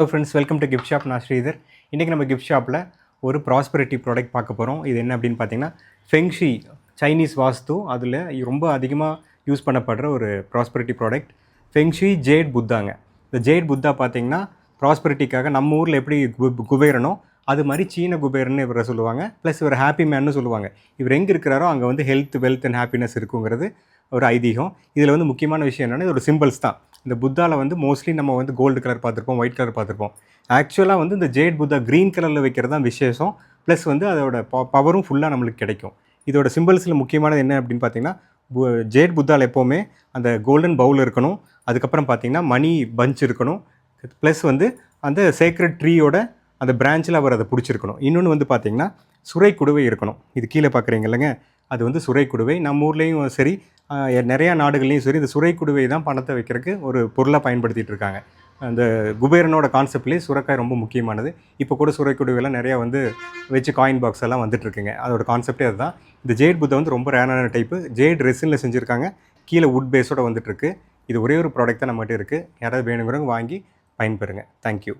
Hello friends, welcome to gift shop. நான் ஸ்ரீதர். இன்றைக்கி நம்ம கிஃப்ட் ஷாப்பில் ஒரு ப்ராஸ்பெரிட்டி ப்ராடக்ட் பார்க்க போகிறோம். இது என்ன அப்படின்னு பார்த்தீங்கன்னா, ஃபெங்ஷி சைனீஸ் வாஸ்து அதில் ரொம்ப அதிகமாக யூஸ் பண்ணப்படுற ஒரு ப்ராஸ்பெரிட்டி ப்ராடக்ட் ஃபெங்ஷி ஜேட் புத்தாங்க. இந்த ஜேட் புத்தா பார்த்தீங்கன்னா ப்ராஸ்பெரிட்டிக்காக நம்ம ஊரில் எப்படி குபேரனோ அது மாதிரி சீன குபேரன்னு இவரை சொல்லுவாங்க. ப்ளஸ் இவர் ஹாப்பி மேன்னு சொல்லுவாங்க. இவர் எங்கே இருக்கிறாரோ அங்கே வந்து ஹெல்த், வெல்த் அண்ட் ஹாப்பினஸ் இருக்குங்கிறது ஒரு ஐதீகம். இதில் வந்து முக்கியமான விஷயம் என்னென்னா, இது ஒரு சிம்பிள்ஸ் தான். இந்த புத்தாவில் வந்து மோஸ்ட்லி நம்ம வந்து கோல்டு கலர் பார்த்துருப்போம், ஒயிட் கலர் பார்த்துருப்போம். ஆக்சுவலாக வந்து இந்த ஜேட் புத்தா க்ரீன் கலரில் வைக்கிறது தான் விசேஷம். ப்ளஸ் வந்து அதோட பவரும் ஃபுல்லாக நம்மளுக்கு கிடைக்கும். இதோட சிம்பிள்ஸில் முக்கியமானது என்ன அப்படின்னு பார்த்தீங்கன்னா, ஜேட் புத்தாவில் எப்போவுமே அந்த கோல்டன் பவுல் இருக்கணும். அதுக்கப்புறம் பார்த்தீங்கன்னா மணி பஞ்ச் இருக்கணும். ப்ளஸ் வந்து அந்த சேக்ரெட் ட்ரீயோட அந்த பிரான்ச்சில் அவர் அதை பிடிச்சிருக்கணும். இன்னொன்று வந்து பார்த்தீங்கன்னா சுரை குடுவை இருக்கணும். இது கீழே பார்க்குறீங்க இல்லைங்க, அது வந்து சுரை குடுவை. நம்ம ஊர்லேயும் சரி, நிறையா நாடுகள்லேயும் சரி, இந்த சுரை குடுவை தான் பணத்தை வைக்கிறதுக்கு ஒரு பொருளாக பயன்படுத்திகிட்டு இருக்காங்க. அந்த குபேரனோட கான்செப்ட்லேயே சுரைக்காய் ரொம்ப முக்கியமானது. இப்போ கூட சுரை குடுவைலாம் நிறையா வந்து வச்சு காயின் பாக்ஸ் எல்லாம் வந்துட்டுருக்குங்க. அதோட கான்செப்டே அதுதான். இந்த ஜேட் புத்தா வந்து ரொம்ப ரேரான டைப்பு. ஜேட் ரெசினில் செஞ்சுருக்காங்க. கீழே வுட் பேஸோடு வந்துட்டுருக்கு. இது ஒரே ஒரு ப்ராடக்ட் தான் நம்மகிட்ட இருக்குது. யாராவது வேணுங்கிறவங்க வாங்கி பயன்பெறுங்க. தேங்க்யூ.